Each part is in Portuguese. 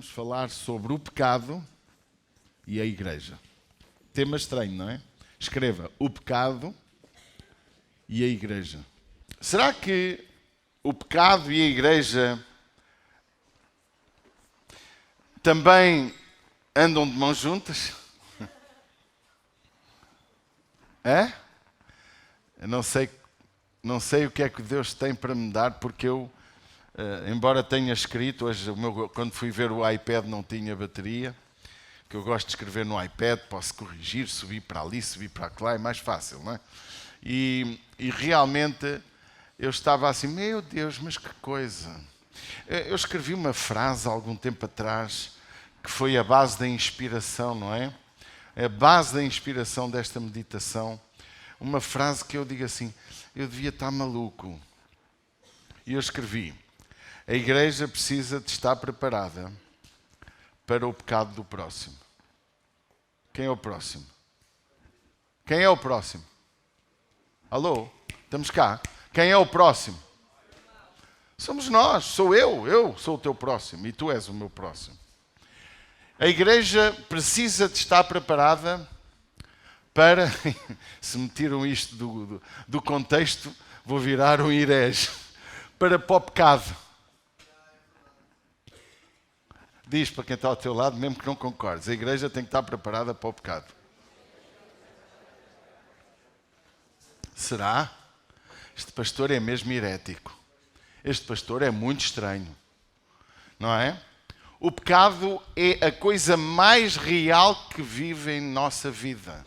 vamos falar sobre o pecado e a igreja. Tema estranho, não é? Escreva: o pecado e a igreja. Será que o pecado e a igreja também andam de mãos juntas? É? Eu não sei o que é que Deus tem para me dar, porque eu, embora tenha escrito, hoje quando fui ver o iPad não tinha bateria, que eu gosto de escrever no iPad, posso corrigir, subir para ali, subir para lá, é mais fácil, não é? E realmente eu estava assim, meu Deus, mas que coisa. Eu escrevi uma frase há algum tempo atrás, que foi a base da inspiração, não é? A base da inspiração desta meditação, uma frase que eu digo assim, eu devia estar maluco. E eu escrevi: a igreja precisa de estar preparada para o pecado do próximo. Quem é o próximo? Quem é o próximo? Alô? Estamos cá. Quem é o próximo? Somos nós, sou eu sou o teu próximo e tu és o meu próximo. A igreja precisa de estar preparada para, se me tiram isto do contexto, vou virar um herege, para o pecado. Diz para quem está ao teu lado, mesmo que não concordes, a igreja tem que estar preparada para o pecado. Será? Este pastor é mesmo herético. Este pastor é muito estranho. Não é? O pecado é a coisa mais real que vive em nossa vida.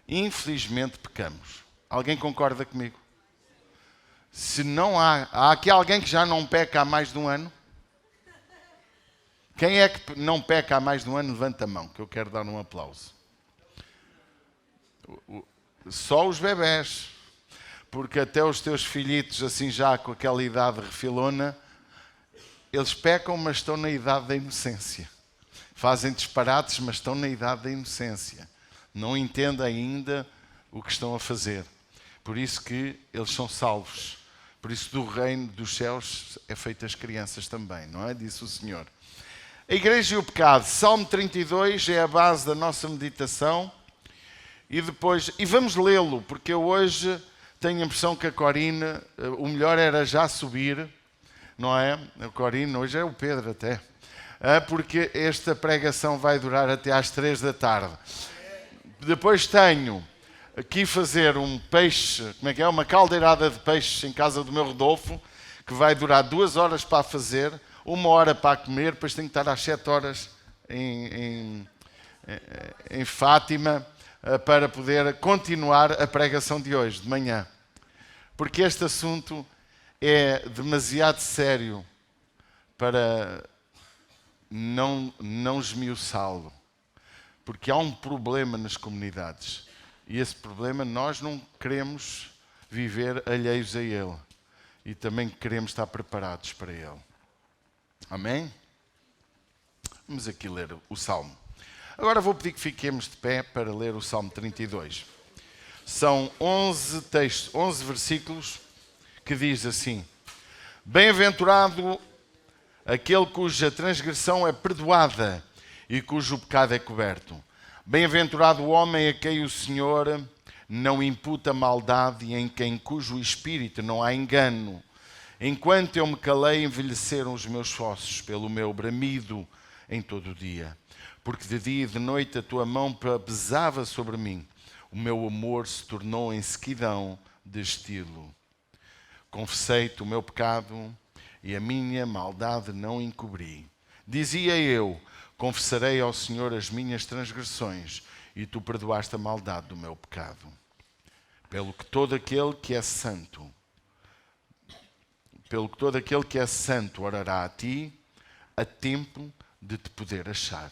Infelizmente pecamos. Alguém concorda comigo? Se não há aqui alguém que já não peca há mais de um ano? Quem é que não peca há mais de um ano? Levanta a mão, que eu quero dar um aplauso. Só os bebés. Porque até os teus filhitos, assim já com aquela idade refilona, eles pecam, mas estão na idade da inocência. Fazem disparates, mas estão na idade da inocência. Não entendem ainda o que estão a fazer. Por isso que eles são salvos. Por isso do reino dos céus é feito as crianças também, não é? Disse o Senhor. A igreja e o pecado. Salmo 32 é a base da nossa meditação. E vamos lê-lo, porque eu hoje tenho a impressão que a Corina, o melhor era já subir, não é? A Corina, hoje é o Pedro até. Porque esta pregação vai durar até às 3 da tarde. Depois tenho aqui fazer um peixe, uma caldeirada de peixes em casa do meu Rodolfo, que vai durar 2 horas para fazer, 1 hora para comer, depois tenho que estar às 7 horas em Fátima para poder continuar a pregação de hoje, de manhã. Porque este assunto é demasiado sério para não esmiuçá-lo. Porque há um problema nas comunidades. E esse problema nós não queremos viver alheios a ele. E também queremos estar preparados para ele. Amém? Vamos aqui ler o Salmo. Agora vou pedir que fiquemos de pé para ler o Salmo 32. São 11 textos, 11 versículos que diz assim: bem-aventurado aquele cuja transgressão é perdoada e cujo pecado é coberto. Bem-aventurado o homem a quem o Senhor não imputa maldade e em quem cujo espírito não há engano. Enquanto eu me calei, envelheceram os meus ossos pelo meu bramido em todo o dia. Porque de dia e de noite a tua mão pesava sobre mim. O meu amor se tornou em sequidão de estilo. Confessei-te o meu pecado e a minha maldade não encobri. Dizia eu: confessarei ao Senhor as minhas transgressões, e tu perdoaste a maldade do meu pecado. Pelo que todo aquele que é santo orará a ti, a tempo de te poder achar.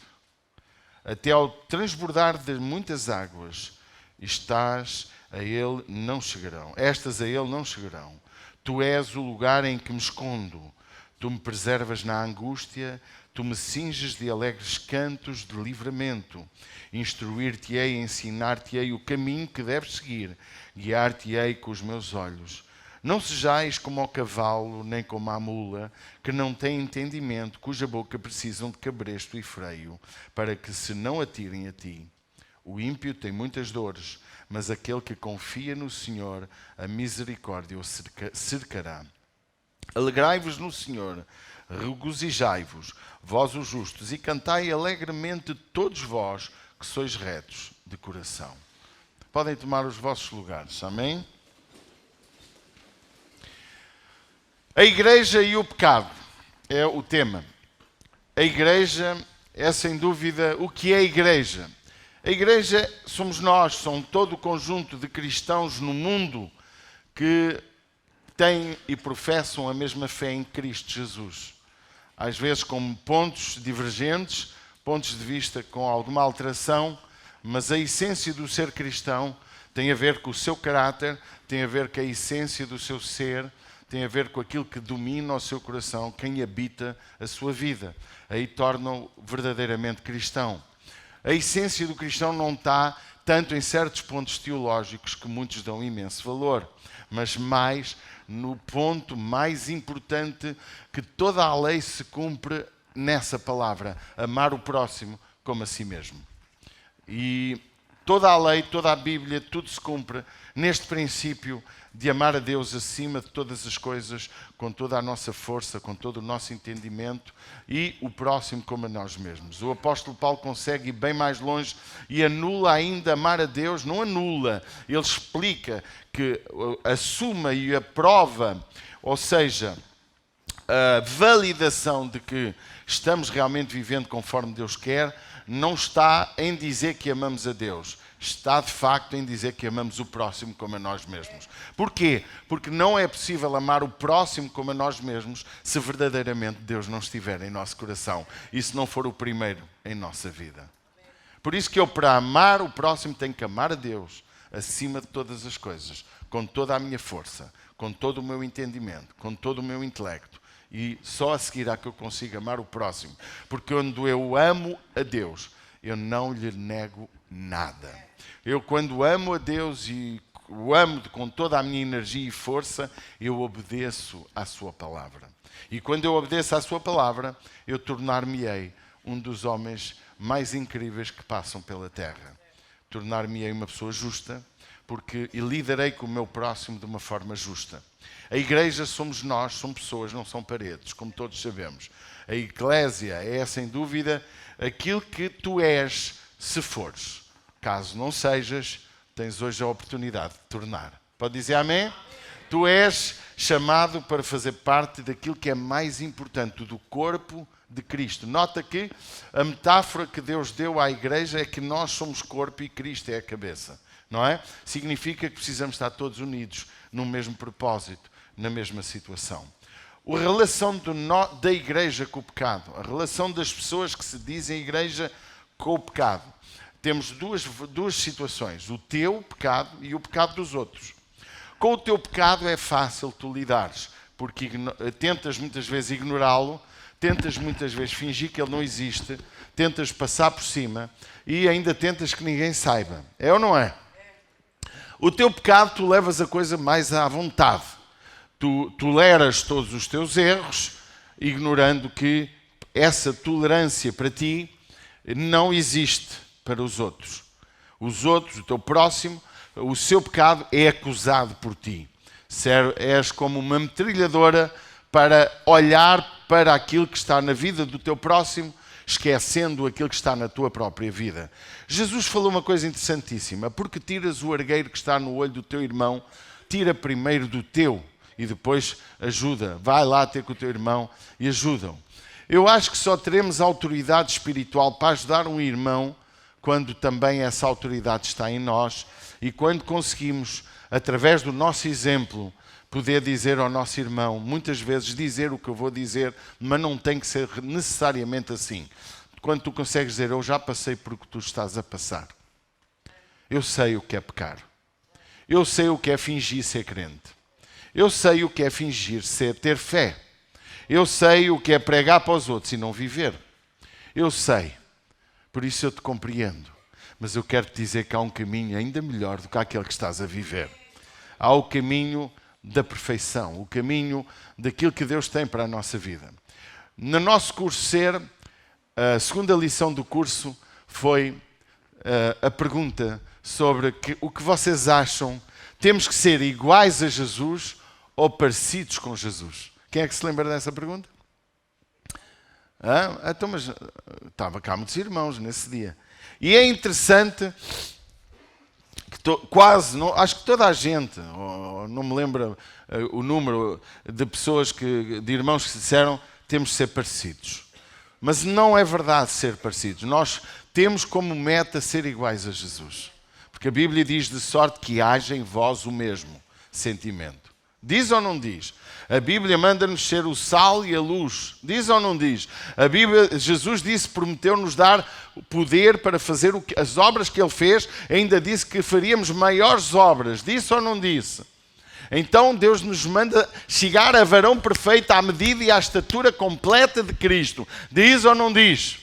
Até ao transbordar de muitas águas, estas a ele não chegarão. Tu és o lugar em que me escondo. Tu me preservas na angústia. Tu me cinges de alegres cantos de livramento. Instruir-te-ei, ensinar-te-ei o caminho que deves seguir. Guiar-te-ei com os meus olhos. Não sejais como o cavalo, nem como a mula, que não têm entendimento, cuja boca precisam de cabresto e freio, para que se não atirem a ti. O ímpio tem muitas dores, mas aquele que confia no Senhor, a misericórdia o cercará. Alegrai-vos no Senhor, regozijai-vos, vós os justos, e cantai alegremente todos vós que sois retos de coração. Podem tomar os vossos lugares, amém? A igreja e o pecado é o tema. A igreja é sem dúvida o que é a igreja. A igreja somos nós, são todo o conjunto de cristãos no mundo que têm e professam a mesma fé em Cristo Jesus. Às vezes com pontos divergentes, pontos de vista com alguma alteração, mas a essência do ser cristão tem a ver com o seu caráter, tem a ver com a essência do seu ser, tem a ver com aquilo que domina o seu coração, quem habita a sua vida. Aí torna-o verdadeiramente cristão. A essência do cristão não está tanto em certos pontos teológicos que muitos dão imenso valor, mas mais no ponto mais importante que toda a lei se cumpre nessa palavra, amar o próximo como a si mesmo. E toda a lei, toda a Bíblia, tudo se cumpre neste princípio de amar a Deus acima de todas as coisas, com toda a nossa força, com todo o nosso entendimento, e o próximo como a nós mesmos. O apóstolo Paulo consegue ir bem mais longe e anula ainda amar a Deus, não anula, ele explica que a suma e a prova, ou seja, a validação de que estamos realmente vivendo conforme Deus quer, não está em dizer que amamos a Deus. Está de facto em dizer que amamos o próximo como a nós mesmos. Porquê? Porque não é possível amar o próximo como a nós mesmos se verdadeiramente Deus não estiver em nosso coração e se não for o primeiro em nossa vida. Por isso que eu, para amar o próximo, tenho que amar a Deus acima de todas as coisas, com toda a minha força, com todo o meu entendimento, com todo o meu intelecto. E só a seguir que eu consigo amar o próximo. Porque quando eu amo a Deus, eu não lhe nego nada. Eu, quando amo a Deus e o amo com toda a minha energia e força, eu obedeço à sua palavra. E quando eu obedeço à sua palavra, eu tornar-me-ei um dos homens mais incríveis que passam pela terra. Tornar-me-ei uma pessoa justa, porque lidarei com o meu próximo de uma forma justa. A igreja somos nós, são pessoas, não são paredes, como todos sabemos. A eclésia é, sem dúvida, aquilo que tu és, se fores. Caso não sejas, tens hoje a oportunidade de tornar. Pode dizer amém? Tu és chamado para fazer parte daquilo que é mais importante, do corpo de Cristo. Nota que a metáfora que Deus deu à igreja é que nós somos corpo e Cristo é a cabeça. Não é? Significa que precisamos estar todos unidos no mesmo propósito, na mesma situação. A relação da igreja com o pecado, a relação das pessoas que se dizem igreja com o pecado. Temos duas situações, o teu pecado e o pecado dos outros. Com o teu pecado é fácil tu lidares, porque tentas muitas vezes ignorá-lo, tentas muitas vezes fingir que ele não existe, tentas passar por cima e ainda tentas que ninguém saiba. É ou não é? O teu pecado, tu levas a coisa mais à vontade. Tu toleras todos os teus erros, ignorando que essa tolerância para ti não existe para os outros. Os outros, o teu próximo, o seu pecado é acusado por ti. És como uma metralhadora para olhar para aquilo que está na vida do teu próximo, esquecendo aquilo que está na tua própria vida. Jesus falou uma coisa interessantíssima. Porque tiras o argueiro que está no olho do teu irmão, tira primeiro do teu e depois ajuda. Vai lá ter com o teu irmão e ajuda-o. Eu acho que só teremos autoridade espiritual para ajudar um irmão quando também essa autoridade está em nós e quando conseguimos, através do nosso exemplo, poder dizer ao nosso irmão, muitas vezes dizer o que eu vou dizer, mas não tem que ser necessariamente assim. Quando tu consegues dizer, eu já passei por o que tu estás a passar. Eu sei o que é pecar. Eu sei o que é fingir ser crente. Eu sei o que é fingir ter fé. Eu sei o que é pregar para os outros e não viver. Eu sei. Por isso eu te compreendo. Mas eu quero te dizer que há um caminho ainda melhor do que aquele que estás a viver. Há o caminho da perfeição, o caminho daquilo que Deus tem para a nossa vida. No nosso curso SER, a segunda lição do curso foi a pergunta sobre o que vocês acham. Temos que ser iguais a Jesus ou parecidos com Jesus? Quem é que se lembra dessa pergunta? Então, mas estava cá muitos irmãos nesse dia. E é interessante que acho que toda a gente, não me lembro o número de pessoas, de irmãos que disseram temos de ser parecidos. Mas não é verdade ser parecidos. Nós temos como meta ser iguais a Jesus. Porque a Bíblia diz de sorte que haja em vós o mesmo sentimento. Diz ou não diz? A Bíblia manda-nos ser o sal e a luz. Diz ou não diz? A Bíblia, Jesus disse, prometeu-nos dar poder para fazer as obras que Ele fez. Ainda disse que faríamos maiores obras. Disse ou não disse? Então Deus nos manda chegar a varão perfeito à medida e à estatura completa de Cristo. Diz ou não diz?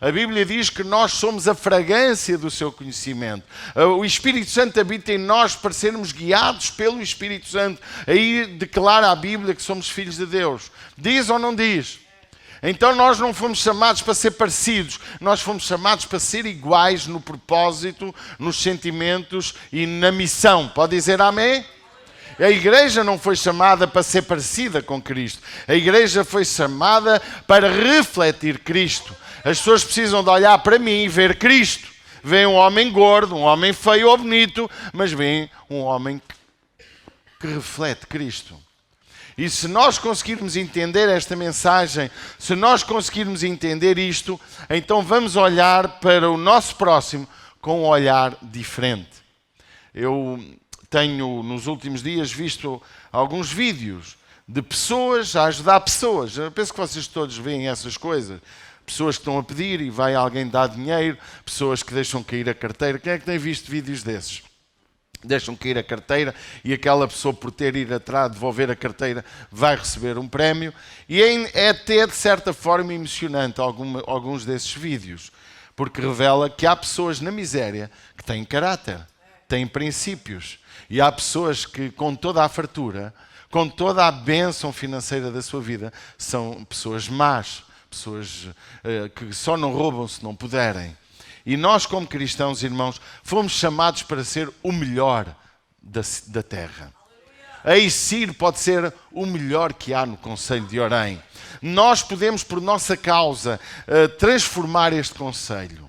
A Bíblia diz que nós somos a fragrância do seu conhecimento. O Espírito Santo habita em nós para sermos guiados pelo Espírito Santo. Aí declara a Bíblia que somos filhos de Deus. Diz ou não diz? Então nós não fomos chamados para ser parecidos, nós fomos chamados para ser iguais no propósito, nos sentimentos e na missão. Pode dizer amém? A igreja não foi chamada para ser parecida com Cristo. A igreja foi chamada para refletir Cristo. As pessoas precisam de olhar para mim e ver Cristo. Vêem um homem gordo, um homem feio ou bonito, mas vêem um homem que reflete Cristo. E se nós conseguirmos entender esta mensagem, se nós conseguirmos entender isto, então vamos olhar para o nosso próximo com um olhar diferente. Eu tenho, nos últimos dias, visto alguns vídeos de pessoas a ajudar pessoas. Eu penso que vocês todos veem essas coisas. Pessoas que estão a pedir e vai alguém dar dinheiro, pessoas que deixam cair a carteira. Quem é que tem visto vídeos desses? Deixam cair a carteira e aquela pessoa, por ter ido atrás, devolver a carteira, vai receber um prémio. E é até, de certa forma, emocionante alguns desses vídeos, porque revela que há pessoas na miséria que têm caráter, têm princípios. E há pessoas que, com toda a fartura, com toda a bênção financeira da sua vida, são pessoas más, pessoas que só não roubam se não puderem. E nós, como cristãos, irmãos, fomos chamados para ser o melhor da terra. A ICIR pode ser o melhor que há no Conselho de Orem. Nós podemos, por nossa causa, transformar este Conselho.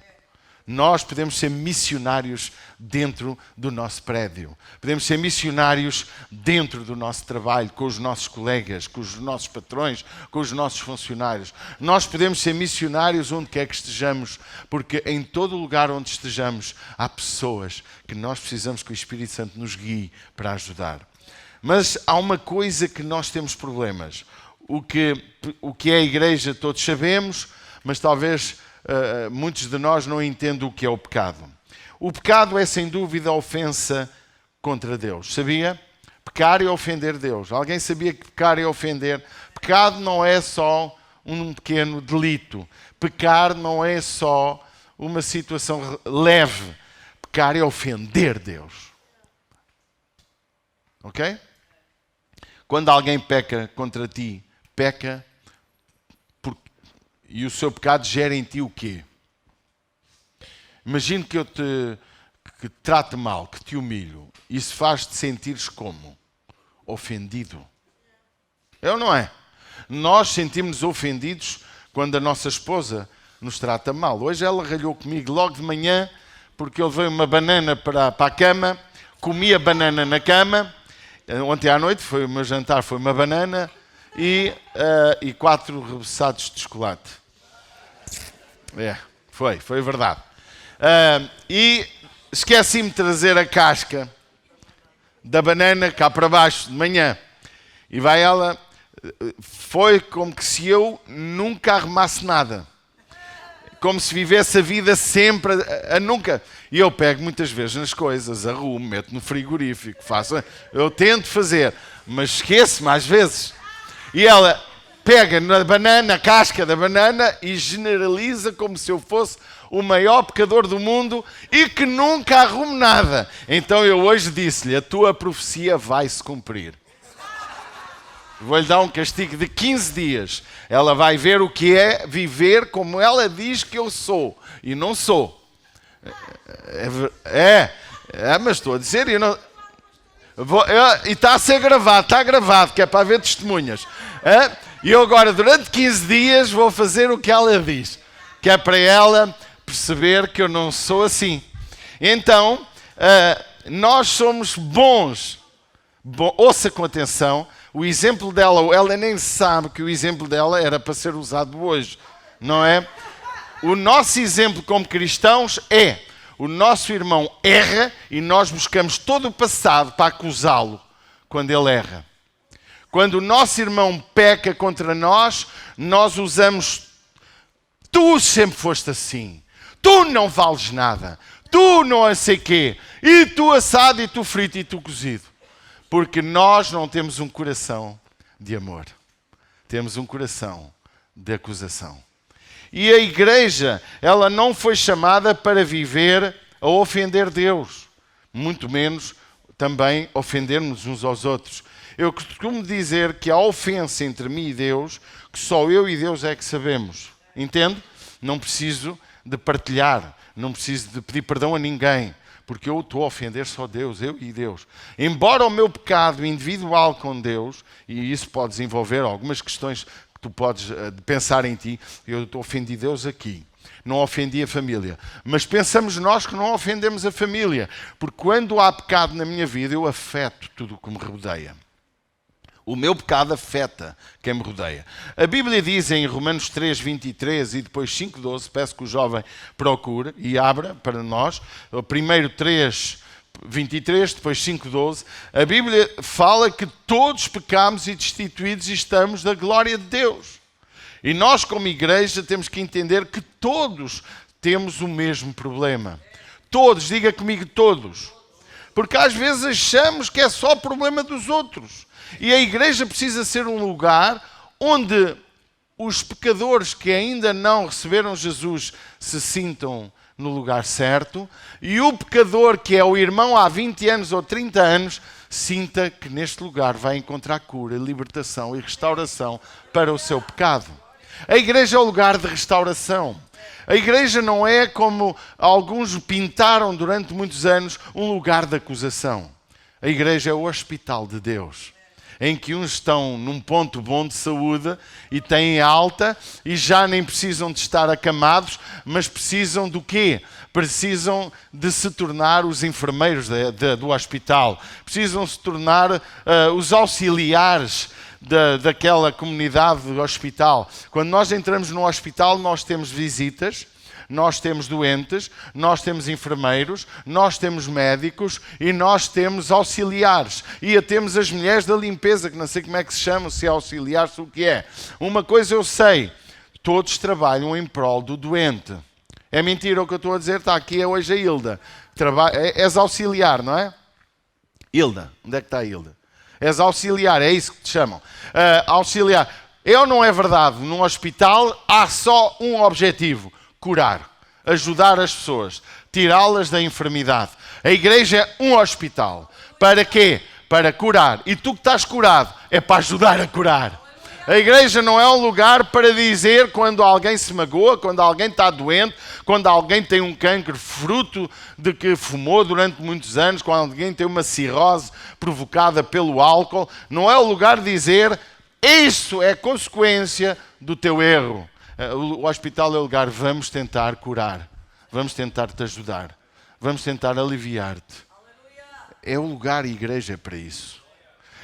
Nós podemos ser missionários dentro do nosso prédio. Podemos ser missionários dentro do nosso trabalho, com os nossos colegas, com os nossos patrões, com os nossos funcionários. Nós podemos ser missionários onde quer que estejamos, porque em todo lugar onde estejamos há pessoas que nós precisamos que o Espírito Santo nos guie para ajudar. Mas há uma coisa que nós temos problemas. O que é a igreja todos sabemos, mas talvez muitos de nós não entendem o que é o pecado. O pecado é sem dúvida a ofensa contra Deus. Sabia? Pecar é ofender Deus. Alguém sabia que pecar é ofender? Pecado não é só um pequeno delito. Pecar não é só uma situação leve. Pecar é ofender Deus. Ok? Quando alguém peca contra ti, peca e o seu pecado gera em ti o quê? Imagino que que te trate mal, que te humilho. Isso faz-te sentires como? Ofendido. É ou não é? Nós sentimos-nos ofendidos quando a nossa esposa nos trata mal. Hoje ela ralhou comigo logo de manhã porque eu levei uma banana para a cama, comi a banana na cama. Ontem à noite o meu jantar foi uma banana e 4 reboçados de chocolate. Foi verdade. E esqueci-me de trazer a casca da banana cá para baixo de manhã. E vai ela, foi como que se eu nunca arrumasse nada. Como se vivesse a vida sempre, a nunca. E eu pego muitas vezes nas coisas, arrumo, meto no frigorífico, faço. Eu tento fazer, mas esqueço-me às vezes. E ela pega na banana, a casca da banana e generaliza como se eu fosse o maior pecador do mundo e que nunca arrumo nada. Então eu hoje disse-lhe, a tua profecia vai se cumprir. Vou-lhe dar um castigo de 15 dias. Ela vai ver o que é viver como ela diz que eu sou. E não sou. Mas estou a dizer, eu não... E está a ser gravado, está gravado, que é para haver testemunhas. E eu agora, durante 15 dias, vou fazer o que ela diz. Que é para ela perceber que eu não sou assim. Então, nós somos bons. Ouça com atenção. O exemplo dela, ela nem sabe que o exemplo dela era para ser usado hoje. Não é? O nosso exemplo como cristãos é: o nosso irmão erra e nós buscamos todo o passado para acusá-lo quando ele erra. Quando o nosso irmão peca contra nós, nós usamos: tu sempre foste assim, tu não vales nada, tu não sei quê, e tu assado, e tu frito, e tu cozido. Porque nós não temos um coração de amor. Temos um coração de acusação. E a igreja, ela não foi chamada para viver a ofender Deus. Muito menos também ofendermos uns aos outros. Eu costumo dizer que a ofensa entre mim e Deus, que só eu e Deus é que sabemos. Entende? Não preciso de partilhar. Não preciso de pedir perdão a ninguém. Porque eu estou a ofender só Deus, eu e Deus. Embora o meu pecado individual com Deus, e isso pode desenvolver algumas questões que tu podes pensar em ti, eu ofendi Deus aqui, não ofendi a família. Mas pensamos nós que não ofendemos a família, porque quando há pecado na minha vida, eu afeto tudo o que me rodeia. O meu pecado afeta quem me rodeia. A Bíblia diz em Romanos 3, 23 e depois 5, 12, peço que o jovem procure e abra para nós, primeiro 3, 23, depois 5, 12, a Bíblia fala que todos pecamos e destituídos estamos da glória de Deus. E nós como igreja temos que entender que todos temos o mesmo problema. Todos, diga comigo todos. Porque às vezes achamos que é só problema dos outros. E a igreja precisa ser um lugar onde os pecadores que ainda não receberam Jesus se sintam no lugar certo e o pecador que é o irmão há 20 anos ou 30 anos sinta que neste lugar vai encontrar cura, libertação e restauração para o seu pecado. A igreja é o lugar de restauração. A igreja não é, como alguns pintaram durante muitos anos, um lugar de acusação. A igreja é o hospital de Deus, em que uns estão num ponto bom de saúde e têm alta e já nem precisam de estar acamados, mas precisam do quê? Precisam de se tornar os enfermeiros do hospital, precisam se tornar os auxiliares daquela comunidade do hospital. Quando nós entramos no hospital, nós temos visitas, nós temos doentes, nós temos enfermeiros, nós temos médicos e nós temos auxiliares. E temos as mulheres da limpeza, que não sei como é que se chamam, se é auxiliar, se o que é. Uma coisa eu sei, todos trabalham em prol do doente. É mentira o que eu estou a dizer, está aqui hoje a Hilda. És auxiliar, não é? Hilda, onde é que está a Hilda? És auxiliar, é isso que te chamam. Auxiliar. Eu não é verdade, num hospital há só um objetivo: curar, ajudar as pessoas, tirá-las da enfermidade. A igreja é um hospital. Para quê? Para curar. E tu que estás curado, é para ajudar a curar. A igreja não é um lugar para dizer quando alguém se magoa, quando alguém está doente, quando alguém tem um cancro fruto de que fumou durante muitos anos, quando alguém tem uma cirrose provocada pelo álcool. Não é o lugar de dizer: isso é consequência do teu erro. O hospital é o lugar, vamos tentar curar, vamos tentar te ajudar, vamos tentar aliviar-te. É o lugar, a igreja é para isso.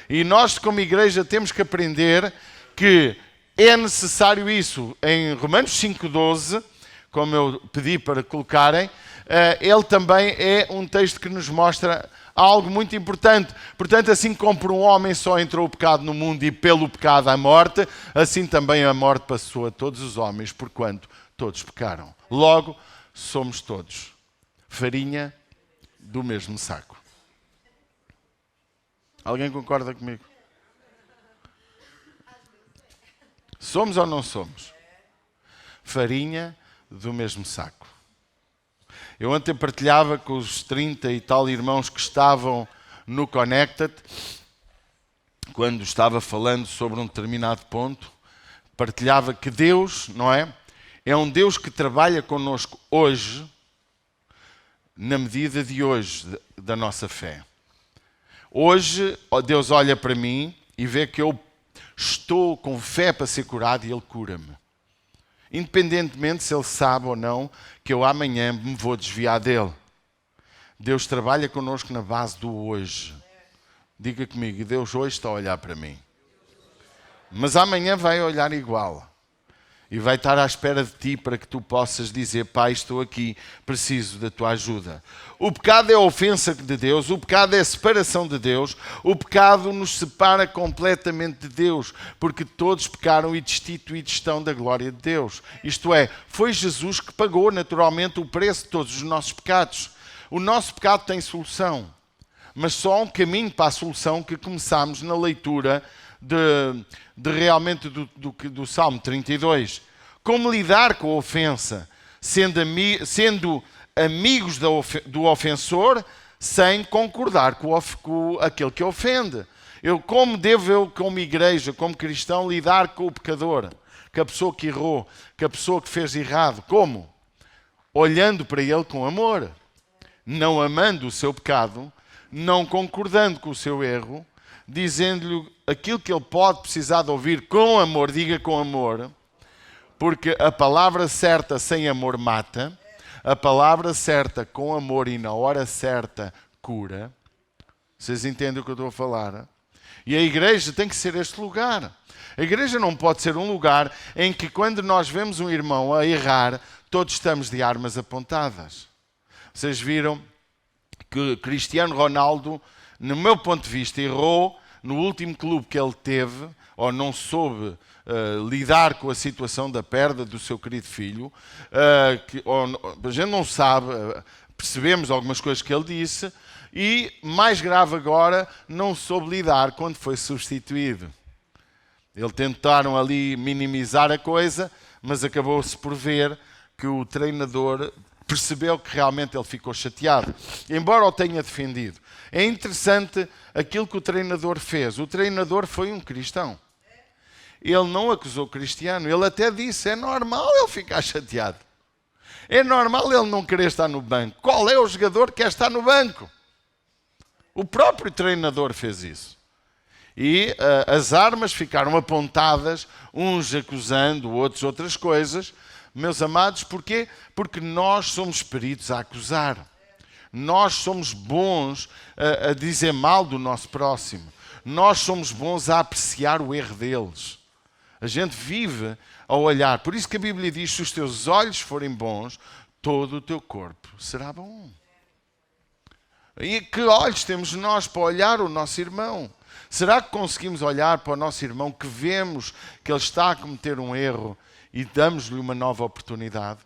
E nós como igreja temos que aprender que é necessário isso. Em Romanos 5,12, como eu pedi para colocarem, ele também é um texto que nos mostra algo muito importante. Portanto, assim como por um homem só entrou o pecado no mundo e pelo pecado a morte, assim também a morte passou a todos os homens, porquanto todos pecaram. Logo, somos todos farinha do mesmo saco. Alguém concorda comigo? Somos ou não somos? Farinha do mesmo saco. Eu ontem partilhava com os 30 e tal irmãos que estavam no Connected quando estava falando sobre um determinado ponto, partilhava que Deus, não é? É um Deus que trabalha connosco hoje, na medida de hoje, da nossa fé. Hoje, Deus olha para mim e vê que eu estou com fé para ser curado e Ele cura-me. Independentemente se Ele sabe ou não que eu amanhã me vou desviar dEle. Deus trabalha connosco na base do hoje. Diga comigo, Deus hoje está a olhar para mim. Mas amanhã vai olhar igual. E vai estar à espera de ti para que tu possas dizer: Pai, estou aqui, preciso da tua ajuda. O pecado é a ofensa de Deus, o pecado é a separação de Deus, o pecado nos separa completamente de Deus, porque todos pecaram e destituídos estão da glória de Deus. Isto é, foi Jesus que pagou naturalmente o preço de todos os nossos pecados. O nosso pecado tem solução, mas só há um caminho para a solução que começámos na leitura de realmente do Salmo 32. Como lidar com a ofensa, sendo amigos do ofensor, sem concordar com aquele que ofende. Como devo eu, como igreja, como cristão, lidar com o pecador, com a pessoa que errou, com a pessoa que fez errado? Como? Olhando para ele com amor, não amando o seu pecado, não concordando com o seu erro, dizendo-lhe aquilo que ele pode precisar de ouvir com amor, diga com amor, porque a palavra certa sem amor mata, a palavra certa com amor e na hora certa cura. Vocês entendem o que eu estou a falar? E a igreja tem que ser este lugar. A igreja não pode ser um lugar em que quando nós vemos um irmão a errar, todos estamos de armas apontadas. Vocês viram que Cristiano Ronaldo, no meu ponto de vista, errou no último clube que ele teve, ou não soube lidar com a situação da perda do seu querido filho. A gente não sabe, percebemos algumas coisas que ele disse, e, mais grave agora, não soube lidar quando foi substituído. Eles tentaram ali minimizar a coisa, mas acabou-se por ver que o treinador percebeu que realmente ele ficou chateado, embora o tenha defendido. É interessante aquilo que o treinador fez. O treinador foi um cristão. Ele não acusou o Cristiano. Ele até disse: é normal ele ficar chateado. É normal ele não querer estar no banco. Qual é o jogador que quer estar no banco? O próprio treinador fez isso. E as armas ficaram apontadas, uns acusando, outros outras coisas. Meus amados, porquê? Porque nós somos peritos a acusar. Nós somos bons a dizer mal do nosso próximo. Nós somos bons a apreciar o erro deles. A gente vive a olhar. Por isso que a Bíblia diz: se os teus olhos forem bons, todo o teu corpo será bom. E que olhos temos nós para olhar o nosso irmão? Será que conseguimos olhar para o nosso irmão que vemos que ele está a cometer um erro e damos-lhe uma nova oportunidade?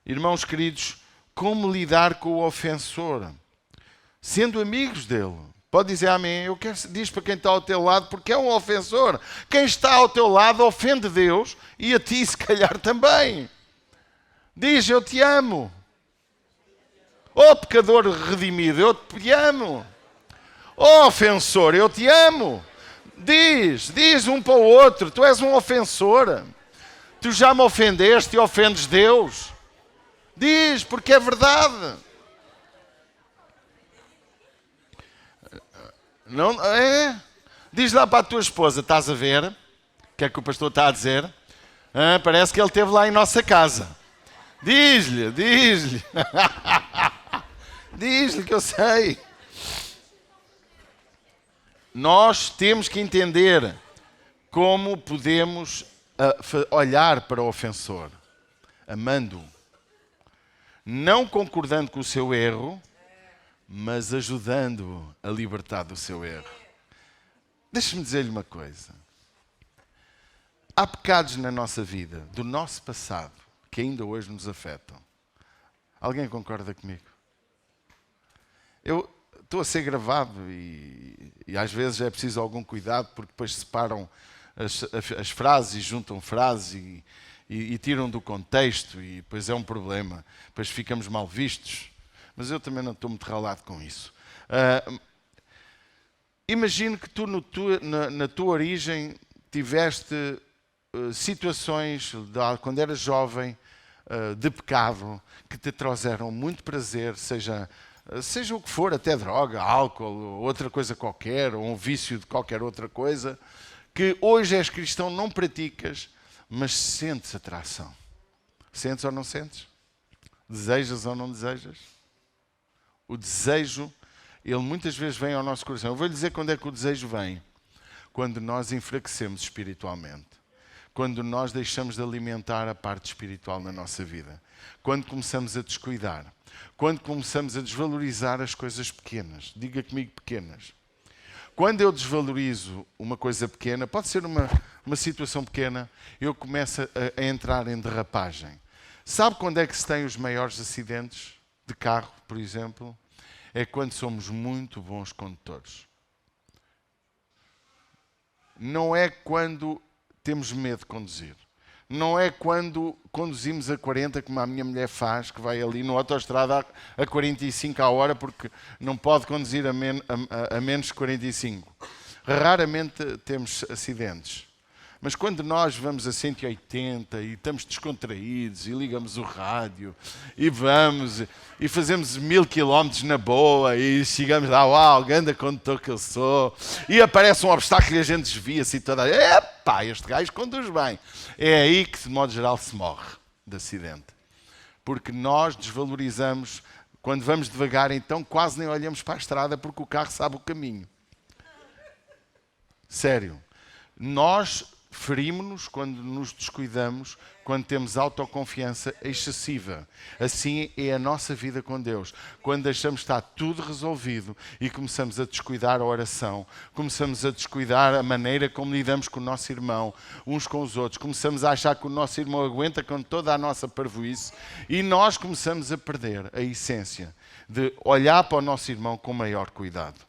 Irmãos queridos, como lidar com o ofensor? Sendo amigos dele. Pode dizer amém. Eu quero diz para quem está ao teu lado, porque é um ofensor. Quem está ao teu lado ofende Deus e a ti se calhar também. Diz: eu te amo. Ó pecador redimido, eu te amo. Ó ofensor, eu te amo. Diz um para o outro: tu és um ofensor. Tu já me ofendeste e ofendes Deus. Diz, porque é verdade. Não é? Diz lá para a tua esposa: estás a ver? O que é que o pastor está a dizer? Parece que ele esteve lá em nossa casa. Diz-lhe. Diz-lhe que eu sei. Nós temos que entender como podemos olhar para o ofensor, amando-o, não concordando com o seu erro, mas ajudando-o a libertar do seu erro. Deixe-me dizer-lhe uma coisa. Há pecados na nossa vida, do nosso passado, que ainda hoje nos afetam. Alguém concorda comigo? Eu estou a ser gravado e às vezes é preciso algum cuidado, porque depois separam as frases e juntam frases e tiram do contexto, e depois é um problema. Depois ficamos mal vistos. Mas eu também não estou muito ralado com isso. Imagino que tu na tua origem tiveste situações, quando eras jovem, de pecado, que te trouxeram muito prazer, seja o que for, até droga, álcool, ou outra coisa qualquer, ou um vício de qualquer outra coisa, que hoje és cristão, não praticas, mas sentes atração. Sentes ou não sentes? Desejas ou não desejas? O desejo, ele muitas vezes vem ao nosso coração. Eu vou-lhe dizer quando é que o desejo vem. Quando nós enfraquecemos espiritualmente. Quando nós deixamos de alimentar a parte espiritual na nossa vida. Quando começamos a descuidar. Quando começamos a desvalorizar as coisas pequenas. Diga comigo pequenas. Quando eu desvalorizo uma coisa pequena, pode ser uma situação pequena, eu começo a entrar em derrapagem. Sabe quando é que se tem os maiores acidentes de carro, por exemplo? É quando somos muito bons condutores. Não é quando temos medo de conduzir. Não é quando conduzimos a 40, como a minha mulher faz, que vai ali na autoestrada a 45 a hora, porque não pode conduzir a menos de 45. Raramente temos acidentes. Mas quando nós vamos a 180 e estamos descontraídos e ligamos o rádio e vamos e fazemos 1000 quilómetros na boa e chegamos lá, uau, grande condutor que eu sou, e aparece um obstáculo e a gente desvia-se e toda. Epá, este gajo conduz bem. É aí que, de modo geral, se morre de acidente. Porque nós desvalorizamos, quando vamos devagar, então quase nem olhamos para a estrada porque o carro sabe o caminho. Sério. Nós ferimos-nos quando nos descuidamos, quando temos autoconfiança excessiva. Assim é a nossa vida com Deus. Quando deixamos estar tudo resolvido e começamos a descuidar a oração, começamos a descuidar a maneira como lidamos com o nosso irmão, uns com os outros, começamos a achar que o nosso irmão aguenta com toda a nossa parvoíce e nós começamos a perder a essência de olhar para o nosso irmão com maior cuidado.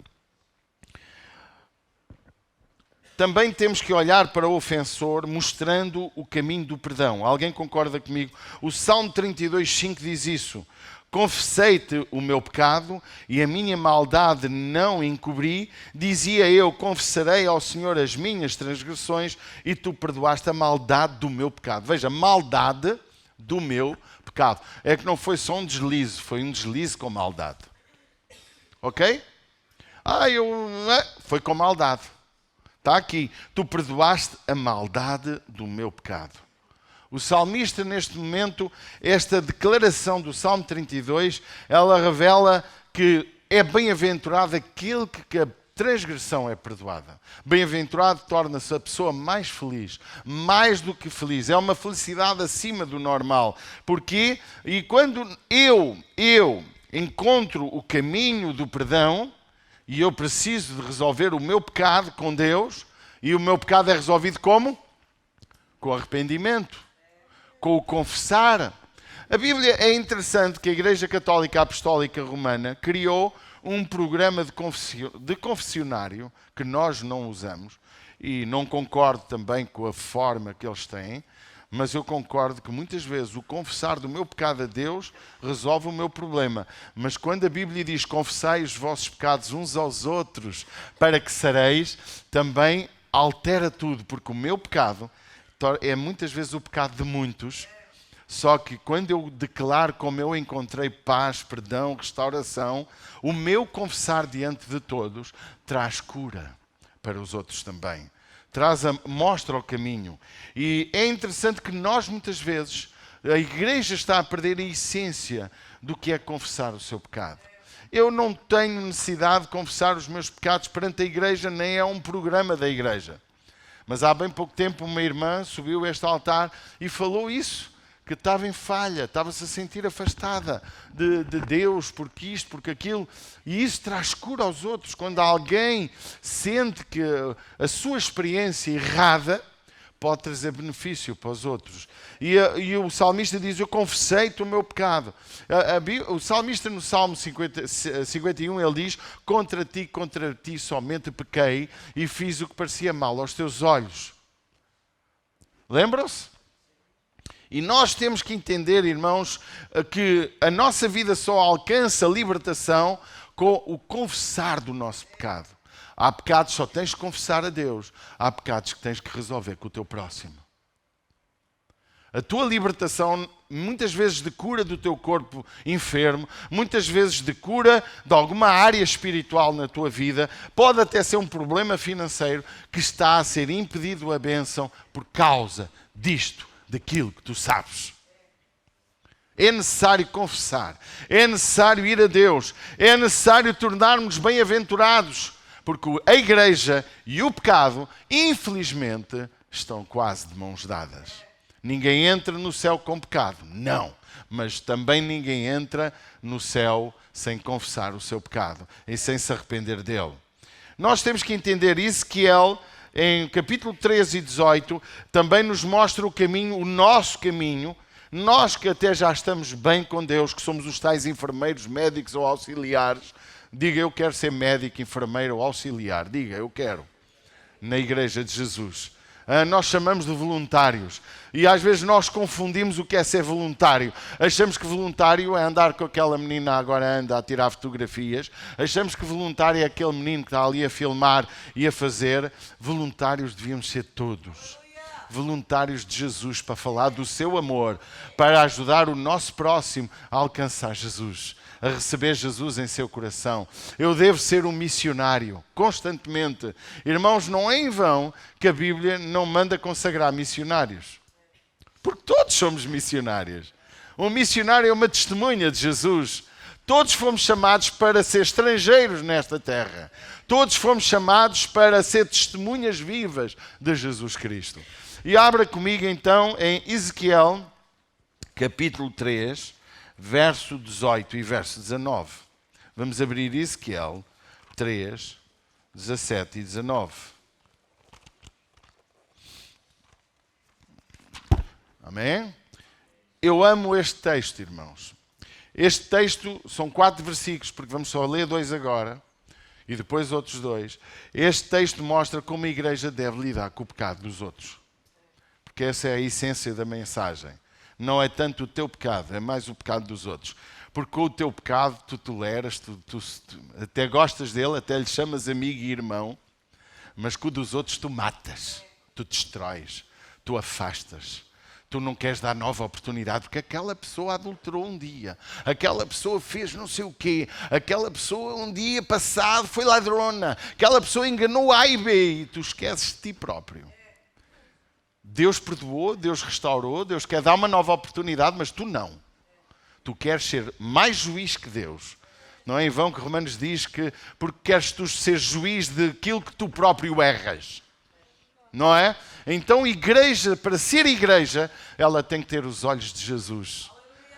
Também temos que olhar para o ofensor mostrando o caminho do perdão. Alguém concorda comigo? O Salmo 32:5 diz isso. Confessei-te o meu pecado e a minha maldade não encobri. Dizia eu, confessarei ao Senhor as minhas transgressões e tu perdoaste a maldade do meu pecado. Veja, maldade do meu pecado. É que não foi só um deslize, foi um deslize com maldade. Ok? Foi com maldade. Está aqui, tu perdoaste a maldade do meu pecado. O salmista, neste momento, esta declaração do Salmo 32, ela revela que é bem-aventurado aquele que a transgressão é perdoada. Bem-aventurado torna-se a pessoa mais feliz, mais do que feliz. É uma felicidade acima do normal. Porquê? E quando eu encontro o caminho do perdão, e eu preciso de resolver o meu pecado com Deus, e o meu pecado é resolvido como? Com arrependimento, com o confessar. A Bíblia é interessante que a Igreja Católica Apostólica Romana criou um programa de confessionário que nós não usamos, e não concordo também com a forma que eles têm, mas eu concordo que muitas vezes o confessar do meu pecado a Deus resolve o meu problema. Mas quando a Bíblia diz confessai os vossos pecados uns aos outros para que sareis, também altera tudo, porque o meu pecado é muitas vezes o pecado de muitos, só que quando eu declaro como eu encontrei paz, perdão, restauração, o meu confessar diante de todos traz cura para os outros também. Mostra o caminho. E é interessante que nós, muitas vezes, a igreja está a perder a essência do que é confessar o seu pecado. Eu não tenho necessidade de confessar os meus pecados perante a igreja, nem é um programa da igreja. Mas há bem pouco tempo uma irmã subiu a este altar e falou isso, que estava em falha, estava-se a sentir afastada de Deus, porque isto, porque aquilo, e isso traz cura aos outros. Quando alguém sente que a sua experiência errada pode trazer benefício para os outros. E o salmista diz, eu confessei-te o meu pecado. O salmista no Salmo 51, ele diz, contra ti somente pequei e fiz o que parecia mal aos teus olhos. Lembram-se? E nós temos que entender, irmãos, que a nossa vida só alcança libertação com o confessar do nosso pecado. Há pecados que só tens de confessar a Deus. Há pecados que tens que resolver com o teu próximo. A tua libertação, muitas vezes de cura do teu corpo enfermo, muitas vezes de cura de alguma área espiritual na tua vida, pode até ser um problema financeiro que está a ser impedido a bênção por causa disto, daquilo que tu sabes. É necessário confessar, é necessário ir a Deus, é necessário tornarmos bem-aventurados, porque a igreja e o pecado, infelizmente, estão quase de mãos dadas. Ninguém entra no céu com pecado, não. Mas também ninguém entra no céu sem confessar o seu pecado e sem se arrepender dele. Nós temos que entender isso, que ele, em capítulo 13 e 18, também nos mostra o caminho, o nosso caminho. Nós que até já estamos bem com Deus, que somos os tais enfermeiros, médicos ou auxiliares. Diga, eu quero ser médico, enfermeiro ou auxiliar. Diga, eu quero. Na Igreja de Jesus. Nós chamamos de voluntários. E às vezes nós confundimos o que é ser voluntário. Achamos que voluntário é andar com aquela menina, agora anda a tirar fotografias. Achamos que voluntário é aquele menino que está ali a filmar e a fazer. Voluntários devíamos ser todos. Voluntários de Jesus, para falar do seu amor, para ajudar o nosso próximo a alcançar Jesus, a receber Jesus em seu coração. Eu devo ser um missionário, constantemente. Irmãos, não é em vão que a Bíblia não manda consagrar missionários. Porque todos somos missionários. Um missionário é uma testemunha de Jesus. Todos fomos chamados para ser estrangeiros nesta terra. Todos fomos chamados para ser testemunhas vivas de Jesus Cristo. E abra comigo então em Ezequiel, capítulo 3, verso 18 e verso 19. Vamos abrir Ezequiel 3, 17 e 19. Amém? Eu amo este texto, irmãos. Este texto são 4 versículos, porque vamos só ler 2 agora e depois outros 2. Este texto mostra como a igreja deve lidar com o pecado dos outros. Porque essa é a essência da mensagem. Não é tanto o teu pecado, é mais o pecado dos outros. Porque com o teu pecado tu toleras, tu até gostas dele, até lhe chamas amigo e irmão, mas com o dos outros tu matas, tu destróis, tu afastas. Tu não queres dar nova oportunidade, porque aquela pessoa adulterou um dia, aquela pessoa fez não sei o quê, aquela pessoa um dia passado foi ladrona, aquela pessoa enganou A e B e tu esqueces de ti próprio. Deus perdoou, Deus restaurou, Deus quer dar uma nova oportunidade, mas tu não. Tu queres ser mais juiz que Deus. Não é em vão que Romanos diz que porque queres tu ser juiz daquilo que tu próprio erras. Não é? Então, igreja, para ser igreja, ela tem que ter os olhos de Jesus.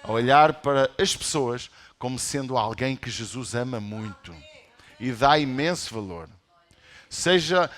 A olhar para as pessoas como sendo alguém que Jesus ama muito e dá imenso valor. Seja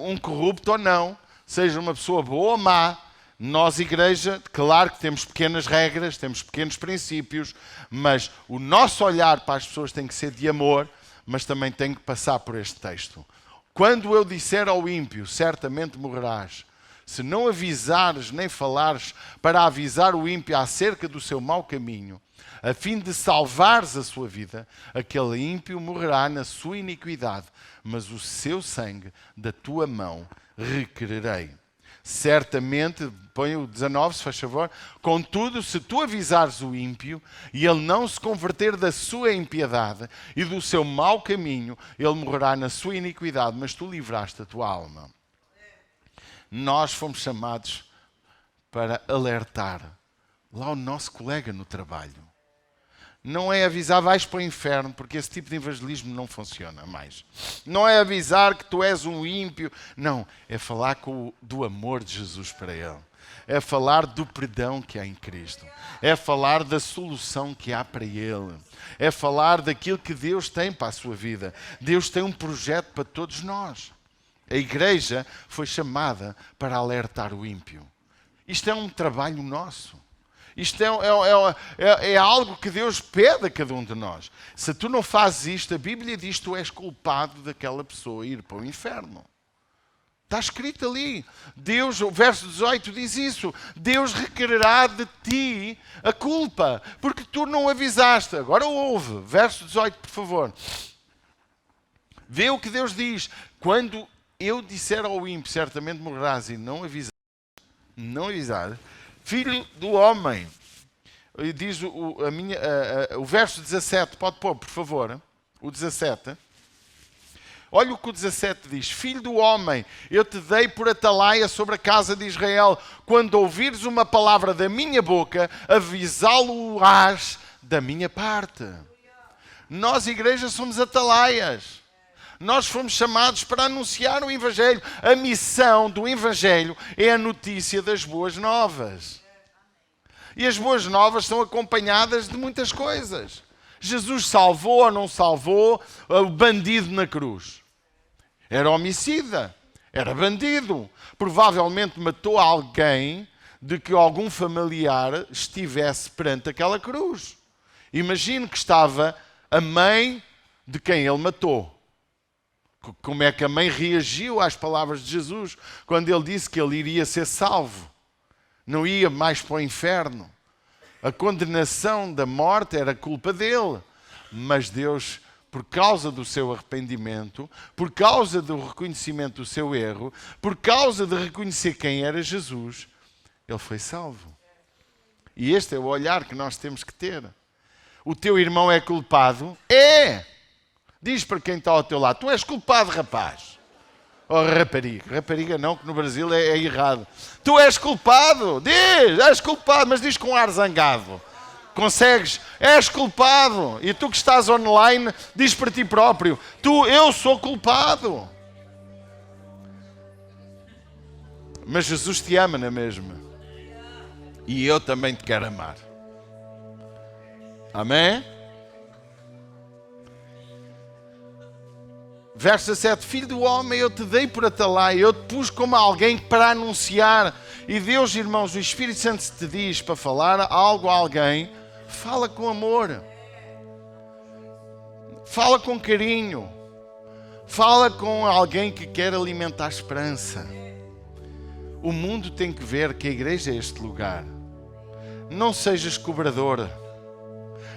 um corrupto ou não, seja uma pessoa boa ou má, nós, igreja, claro que temos pequenas regras, temos pequenos princípios, mas o nosso olhar para as pessoas tem que ser de amor, mas também tem que passar por este texto. Quando eu disser ao ímpio, certamente morrerás, se não avisares nem falares para avisar o ímpio acerca do seu mau caminho, a fim de salvares a sua vida, aquele ímpio morrerá na sua iniquidade, mas o seu sangue da tua mão requererei. Certamente, põe o 19, se faz favor, contudo, se tu avisares o ímpio e ele não se converter da sua impiedade e do seu mau caminho, ele morrerá na sua iniquidade, mas tu livraste a tua alma. Nós fomos chamados para alertar lá o nosso colega no trabalho. Não é avisar, vais para o inferno, porque esse tipo de evangelismo não funciona mais. Não é avisar que tu és um ímpio. Não, é falar do amor de Jesus para ele. É falar do perdão que há em Cristo. É falar da solução que há para ele. É falar daquilo que Deus tem para a sua vida. Deus tem um projeto para todos nós. A igreja foi chamada para alertar o ímpio. Isto é um trabalho nosso. Isto é algo que Deus pede a cada um de nós. Se tu não fazes isto, a Bíblia diz que tu és culpado daquela pessoa ir para o inferno. Está escrito ali. Deus, o verso 18 diz isso. Deus requererá de ti a culpa, porque tu não avisaste. Agora ouve. Verso 18, por favor. Vê o que Deus diz. Quando eu disser ao ímpio, certamente morrerás, e não avisar, filho do homem. Diz o verso 17, pode pôr, por favor, o 17. Olha o que o 17 diz. Filho do homem, eu te dei por atalaia sobre a casa de Israel. Quando ouvires uma palavra da minha boca, avisá-lo-ás da minha parte. Nós, igreja, somos atalaias. Nós fomos chamados para anunciar o Evangelho. A missão do Evangelho é a notícia das boas novas. E as boas novas são acompanhadas de muitas coisas. Jesus salvou ou não salvou o bandido na cruz? Era homicida, era bandido. Provavelmente matou alguém de que algum familiar estivesse perante aquela cruz. Imagine que estava a mãe de quem ele matou. Como é que a mãe reagiu às palavras de Jesus quando ele disse que ele iria ser salvo? Não ia mais para o inferno. A condenação da morte era culpa dele. Mas Deus, por causa do seu arrependimento, por causa do reconhecimento do seu erro, por causa de reconhecer quem era Jesus, ele foi salvo. E este é o olhar que nós temos que ter. O teu irmão é culpado? É! Diz para quem está ao teu lado, tu és culpado, rapaz. Oh, rapariga. Rapariga não, que no Brasil é errado. Tu és culpado. Diz, és culpado, mas diz com ar zangado. Consegues? És culpado. E tu que estás online, diz para ti próprio, eu sou culpado. Mas Jesus te ama na mesma. E eu também te quero amar. Amém? Verso 17, filho do homem, eu te dei por atalaia, eu te pus como alguém para anunciar. E Deus, irmãos, o Espírito Santo te diz para falar algo a alguém, fala com amor. Fala com carinho. Fala com alguém que quer alimentar a esperança. O mundo tem que ver que a igreja é este lugar. Não sejas cobrador.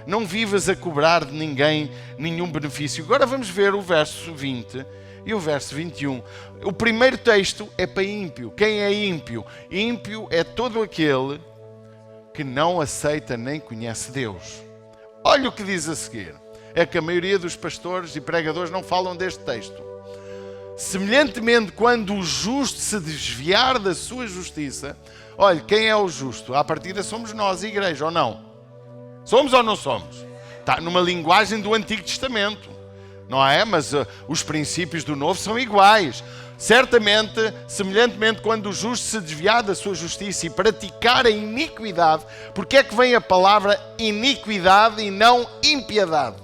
Não vivas a cobrar de ninguém nenhum benefício. Agora vamos ver o verso 20 e o verso 21. O primeiro texto é para ímpio. Quem é ímpio? Ímpio é todo aquele que não aceita nem conhece Deus. Olha o que diz a seguir. É que a maioria dos pastores e pregadores não falam deste texto. Semelhantemente, quando o justo se desviar da sua justiça... Olha, quem é o justo? À partida somos nós, a igreja, ou não? Somos ou não somos? Está numa linguagem do Antigo Testamento, não é? Mas os princípios do Novo são iguais. Certamente, semelhantemente, quando o justo se desviar da sua justiça e praticar a iniquidade, porque é que vem a palavra iniquidade e não impiedade?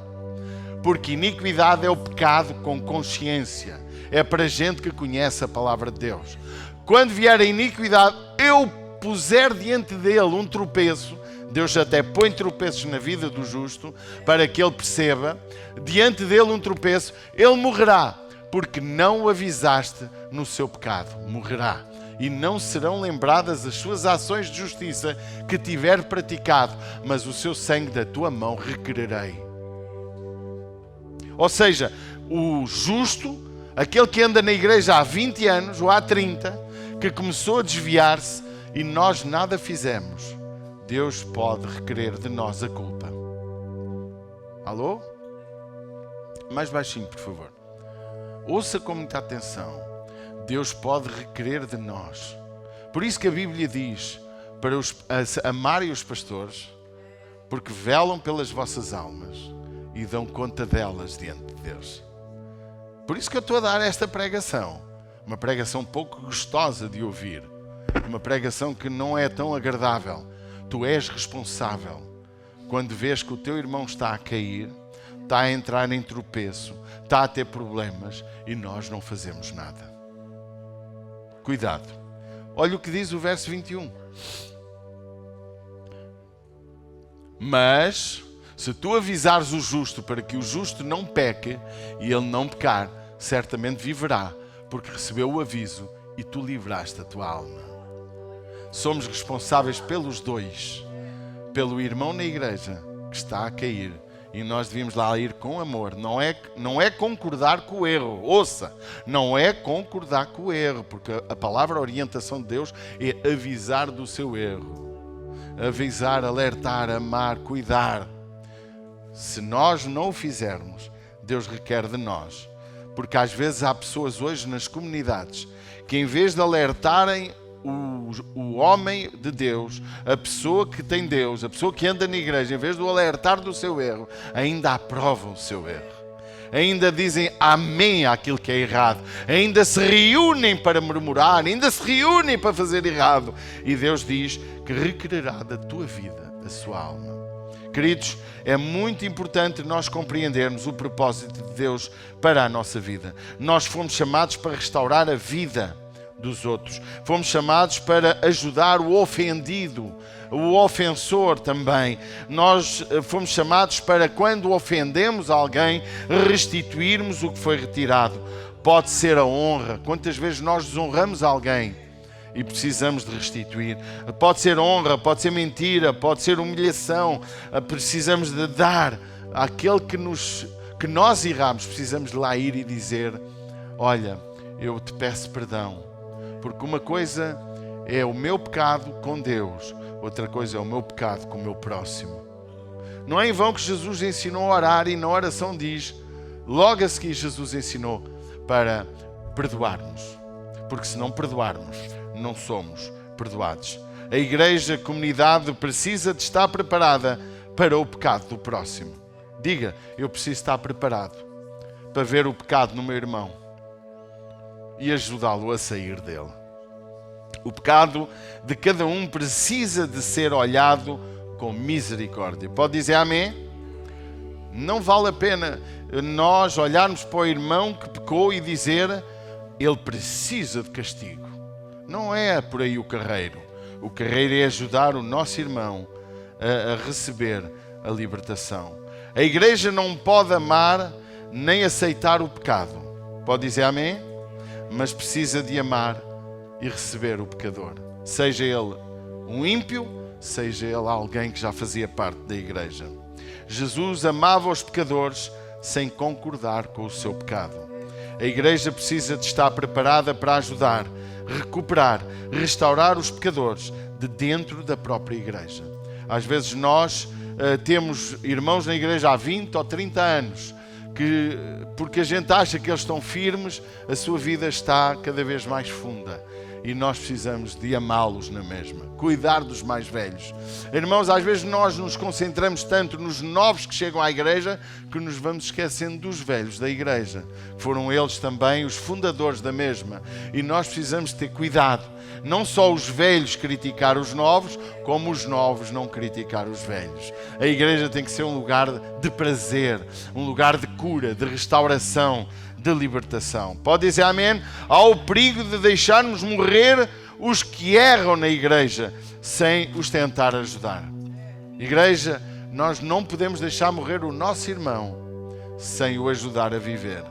Porque iniquidade é o pecado com consciência. É para gente que conhece a palavra de Deus. Quando vier a iniquidade, eu puser diante dele um tropeço. Deus até põe tropeços na vida do justo para que ele perceba, diante dele um tropeço, ele morrerá, porque não o avisaste no seu pecado. Morrerá. E não serão lembradas as suas ações de justiça que tiver praticado, mas o seu sangue da tua mão requererei. Ou seja, o justo, aquele que anda na igreja há 20 anos ou há 30, que começou a desviar-se e nós nada fizemos, Deus pode requerer de nós a culpa. Alô? Mais baixinho, por favor. Ouça com muita atenção. Deus pode requerer de nós. Por isso que a Bíblia diz para amarem os pastores, porque velam pelas vossas almas e dão conta delas diante de Deus. Por isso que eu estou a dar esta pregação. Uma pregação pouco gostosa de ouvir. Uma pregação que não é tão agradável. Tu és responsável quando vês que o teu irmão está a cair, está a entrar em tropeço, está a ter problemas e nós não fazemos nada. Cuidado. Olha o que diz o verso 21. Mas, se tu avisares o justo para que o justo não peque e ele não pecar, certamente viverá, porque recebeu o aviso e tu livraste a tua alma. Somos responsáveis pelos dois, pelo irmão na igreja que está a cair E nós devíamos lá ir com amor. Não é concordar com o erro. Ouça, não é concordar com o erro, porque a palavra orientação de Deus é avisar do seu erro. Avisar, alertar, amar, cuidar. Se nós não o fizermos, Deus requer de nós. Porque às vezes há pessoas hoje nas comunidades que, em vez de alertarem o homem de Deus, a pessoa que tem Deus, a pessoa que anda na igreja, em vez de o alertar do seu erro, ainda aprovam o seu erro. Ainda dizem amém àquilo que é errado. Ainda se reúnem para murmurar, ainda se reúnem para fazer errado. E Deus diz que requererá da tua vida a sua alma. Queridos, é muito importante nós compreendermos o propósito de Deus para a nossa vida. Nós fomos chamados para restaurar a vida dos outros. Fomos chamados para ajudar o ofendido, o ofensor também. Nós fomos chamados para, quando ofendemos alguém, restituirmos o que foi retirado. Pode ser a honra. Quantas vezes nós desonramos alguém e precisamos de restituir? Pode ser honra, pode ser mentira, pode ser humilhação. Precisamos de dar àquele que nós erramos. Precisamos de lá ir e dizer: olha, eu te peço perdão. Porque uma coisa é o meu pecado com Deus, outra coisa é o meu pecado com o meu próximo. Não é em vão que Jesus ensinou a orar, e na oração diz, logo a seguir Jesus ensinou para perdoarmos. Porque se não perdoarmos, não somos perdoados. A igreja, a comunidade precisa de estar preparada para o pecado do próximo. Diga, eu preciso estar preparado para ver o pecado no meu irmão e ajudá-lo a sair dele. O pecado de cada um precisa de ser olhado com misericórdia. Pode dizer amém? Não vale a pena nós olharmos para o irmão que pecou e dizer: ele precisa de castigo. Não é por aí o carreiro. O carreiro é ajudar o nosso irmão a receber a libertação. A igreja não pode amar nem aceitar o pecado. Pode dizer amém? Mas precisa de amar e receber o pecador. Seja ele um ímpio, seja ele alguém que já fazia parte da igreja. Jesus amava os pecadores sem concordar com o seu pecado. A igreja precisa de estar preparada para ajudar, recuperar, restaurar os pecadores de dentro da própria igreja. Às vezes nós temos irmãos na igreja há 20 ou 30 anos, que, porque a gente acha que eles estão firmes, a sua vida está cada vez mais funda. E nós precisamos de amá-los na mesma. Cuidar dos mais velhos. Irmãos, às vezes nós nos concentramos tanto nos novos que chegam à igreja que nos vamos esquecendo dos velhos da igreja. Foram eles também os fundadores da mesma. E nós precisamos ter cuidado. Não só os velhos criticar os novos, como os novos não criticar os velhos. A igreja tem que ser um lugar de prazer, um lugar de cura, de restauração, de libertação. Pode dizer amém? Há o perigo de deixarmos morrer os que erram na igreja sem os tentar ajudar. Igreja, nós não podemos deixar morrer o nosso irmão sem o ajudar a viver.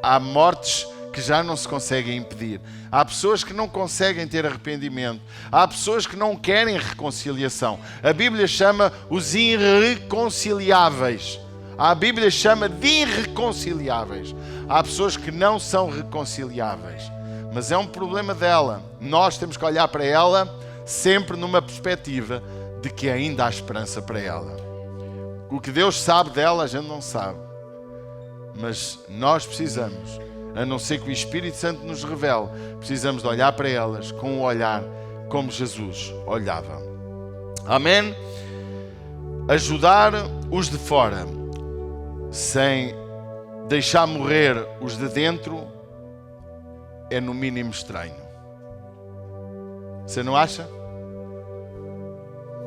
Há mortes que já não se conseguem impedir. Há pessoas que não conseguem ter arrependimento. Há pessoas que não querem reconciliação. A Bíblia chama os irreconciliáveis. A Bíblia chama de irreconciliáveis. Há pessoas que não são reconciliáveis. Mas é um problema dela. Nós temos que olhar para ela sempre numa perspectiva de que ainda há esperança para ela. O que Deus sabe dela, a gente não sabe. Mas nós precisamos, a não ser que o Espírito Santo nos revele, precisamos de olhar para elas com um olhar como Jesus olhava. Amém? Ajudar os de fora sem deixar morrer os de dentro é no mínimo estranho. Você não acha?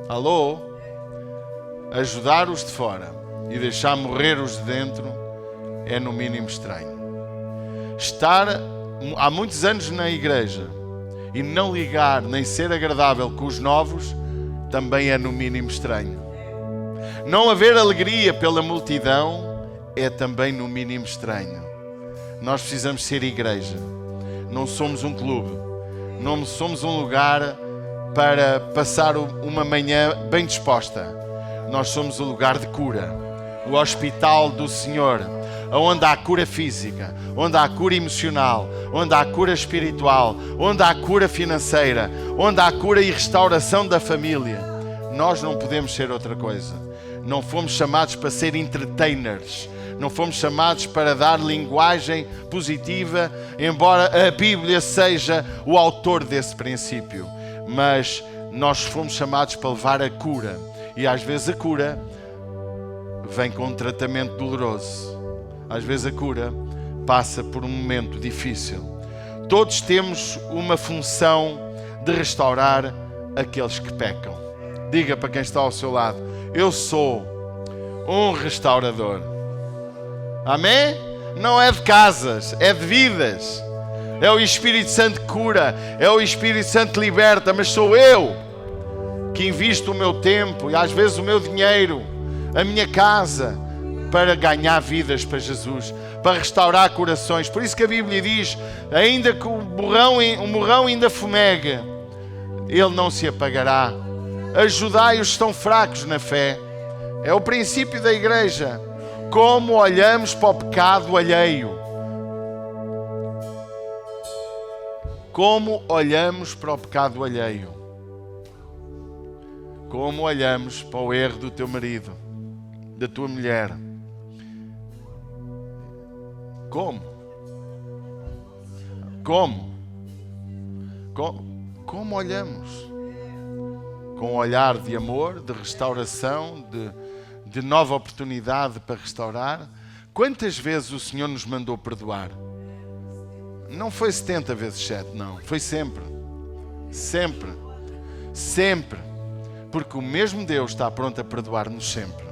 Alô? Ajudar os de fora e deixar morrer os de dentro é no mínimo estranho. Estar há muitos anos na igreja e não ligar nem ser agradável com os novos também é no mínimo estranho. Não haver alegria pela multidão é também no mínimo estranho. Nós precisamos ser igreja. Não somos um clube. Não somos um lugar para passar uma manhã bem disposta. Nós somos um lugar de cura. o hospital do Senhor, onde há cura física, onde há cura emocional, onde há cura espiritual, onde há cura financeira, onde há cura e restauração da família. Nós não podemos ser outra coisa. Não fomos chamados para ser entertainers. Não fomos chamados para dar linguagem positiva, embora a Bíblia seja o autor desse princípio. Mas nós fomos chamados para levar a cura. E às vezes a cura vem com um tratamento doloroso. Às vezes a cura passa por um momento difícil. Todos temos uma função de restaurar aqueles que pecam. Diga para quem está ao seu lado: eu sou um restaurador. Amém? Não é de casas, é de vidas. É o Espírito Santo que cura, é o Espírito Santo que liberta, mas sou eu que invisto o meu tempo e às vezes o meu dinheiro, a minha casa, para ganhar vidas para Jesus, para restaurar corações. Por isso que a Bíblia diz: ainda que o morrão ainda fumegue, ele não se apagará. Ajudai os que estão fracos na fé. É o princípio da igreja. Como olhamos para o pecado alheio. Como olhamos para o pecado alheio. Como olhamos para o erro do teu marido, da tua mulher. Como? Como olhamos? Com um olhar de amor, de restauração, de nova oportunidade para restaurar. Quantas vezes o Senhor nos mandou perdoar? Não foi 70 vezes 7, não. Foi sempre. Sempre. Sempre. Porque o mesmo Deus está pronto a perdoar-nos sempre.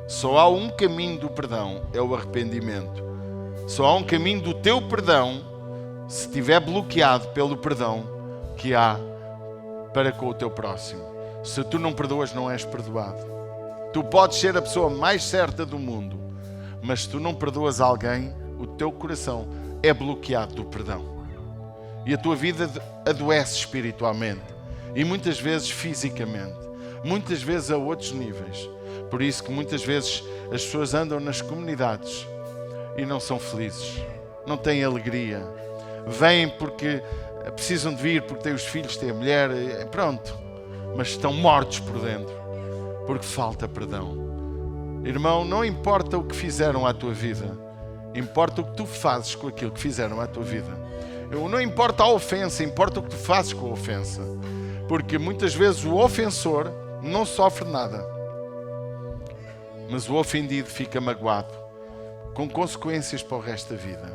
Só há um caminho do perdão, é o arrependimento. Só há um caminho do teu perdão, se estiver bloqueado pelo perdão que há para com o teu próximo. Se tu não perdoas, não és perdoado. Tu podes ser a pessoa mais certa do mundo, mas se tu não perdoas alguém, o teu coração é bloqueado do perdão. E a tua vida adoece espiritualmente. E muitas vezes fisicamente. Muitas vezes a outros níveis. Por isso que muitas vezes as pessoas andam nas comunidades e não são felizes. Não têm alegria. Vêm porque precisam de vir, porque têm os filhos, têm a mulher, pronto. Mas estão mortos por dentro. Porque falta perdão. Irmão, não importa o que fizeram à tua vida. Importa o que tu fazes com aquilo que fizeram à tua vida. Não importa a ofensa, importa o que tu fazes com a ofensa. Porque muitas vezes o ofensor não sofre nada. Mas o ofendido fica magoado, com consequências para o resto da vida.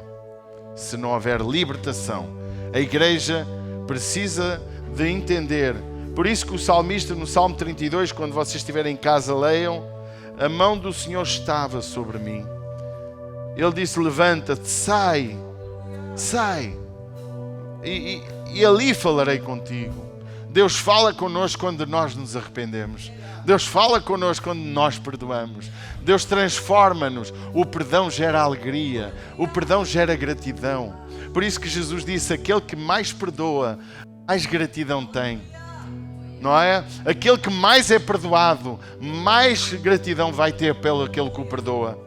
Se não houver libertação, a igreja precisa de entender. Por isso que o salmista no Salmo 32, quando vocês estiverem em casa, leiam: a mão do Senhor estava sobre mim. Ele disse: levanta-te, sai, e ali falarei contigo. Deus fala connosco quando nós nos arrependemos. Deus fala connosco quando nós perdoamos. Deus transforma-nos. O perdão gera alegria. O perdão gera gratidão. Por isso que Jesus disse: aquele que mais perdoa, mais gratidão tem. Não é? Aquele que mais é perdoado, mais gratidão vai ter pelo aquele que o perdoa.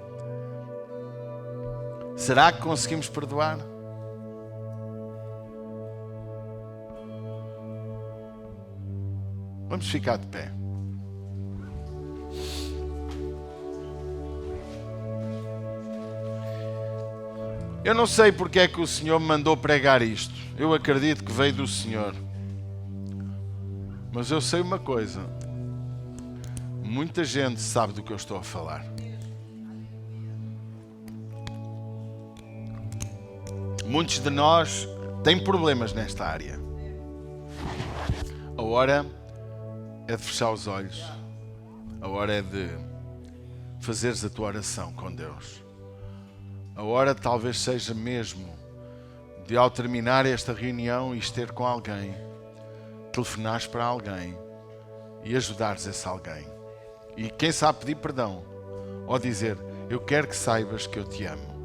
Será que conseguimos perdoar? Vamos ficar de pé. Eu não sei porque é que o Senhor me mandou pregar isto. Eu acredito que veio do Senhor. Mas eu sei uma coisa. Muita gente sabe do que eu estou a falar. Muitos de nós têm problemas nesta área. A hora é de fechar os olhos. A hora é de fazeres a tua oração com Deus. A hora talvez seja mesmo de, ao terminar esta reunião, e ter com alguém, telefonares para alguém e ajudares esse alguém. E quem sabe pedir perdão ou dizer: eu quero que saibas que eu te amo.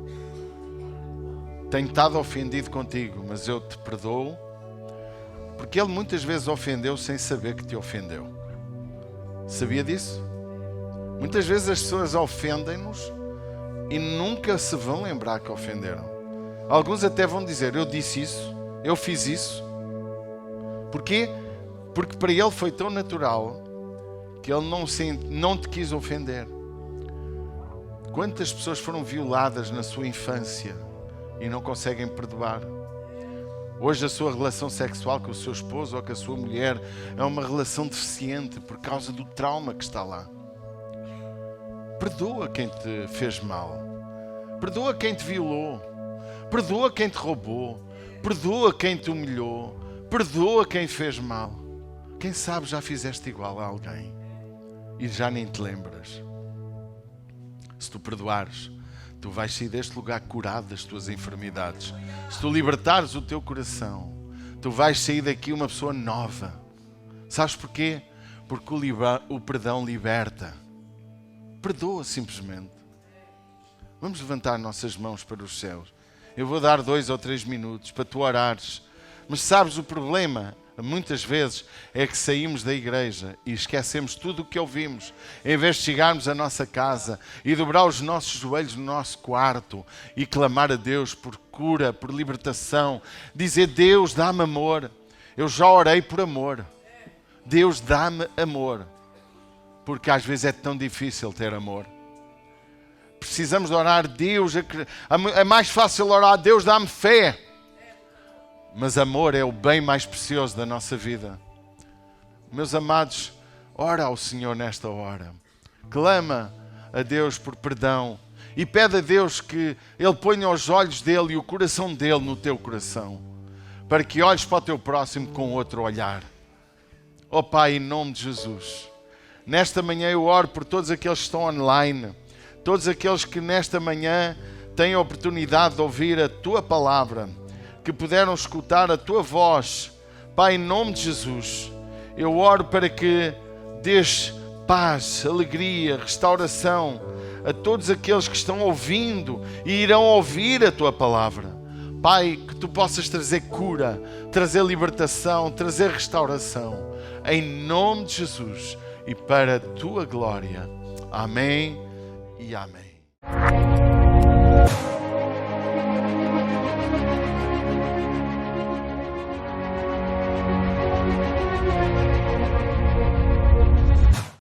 Tenho estado ofendido contigo, mas eu te perdoo. Porque ele muitas vezes ofendeu sem saber que te ofendeu. Sabia disso? Muitas vezes as pessoas ofendem-nos e nunca se vão lembrar que ofenderam. Alguns até vão dizer, eu disse isso, eu fiz isso. Porquê? Porque para ele foi tão natural que ele não te quis ofender. Quantas pessoas foram violadas na sua infância e não conseguem perdoar? Hoje a sua relação sexual com o seu esposo ou com a sua mulher é uma relação deficiente por causa do trauma que está lá. Perdoa quem te fez mal. Perdoa quem te violou. Perdoa quem te roubou. Perdoa quem te humilhou. Perdoa quem fez mal. Quem sabe já fizeste igual a alguém e já nem te lembras. Se tu perdoares, tu vais sair deste lugar curado das tuas enfermidades. Se tu libertares o teu coração, tu vais sair daqui uma pessoa nova. Sabes porquê? Porque o perdão liberta. Perdoa simplesmente. Vamos levantar nossas mãos para os céus. Eu vou dar 2 ou 3 minutos para tu orares. Mas sabes o problema? Muitas vezes é que saímos da igreja e esquecemos tudo o que ouvimos. Em vez de chegarmos à nossa casa e dobrar os nossos joelhos no nosso quarto e clamar a Deus por cura, por libertação. Dizer, Deus, dá-me amor. Eu já orei por amor. Deus, dá-me amor. Porque às vezes é tão difícil ter amor. Precisamos de orar, Deus, é mais fácil orar, Deus, dá-me fé. Mas amor é o bem mais precioso da nossa vida. Meus amados, ora ao Senhor nesta hora. Clama a Deus por perdão. E pede a Deus que Ele ponha os olhos dEle e o coração dEle no teu coração. Para que olhes para o teu próximo com outro olhar. Ó Pai, em nome de Jesus. Nesta manhã eu oro por todos aqueles que estão online. Todos aqueles que nesta manhã têm a oportunidade de ouvir a Tua palavra. Que puderam escutar a Tua voz. Pai, em nome de Jesus, eu oro para que dês paz, alegria, restauração a todos aqueles que estão ouvindo e irão ouvir a Tua palavra. Pai, que Tu possas trazer cura, trazer libertação, trazer restauração. Em nome de Jesus e para a Tua glória. Amém e amém.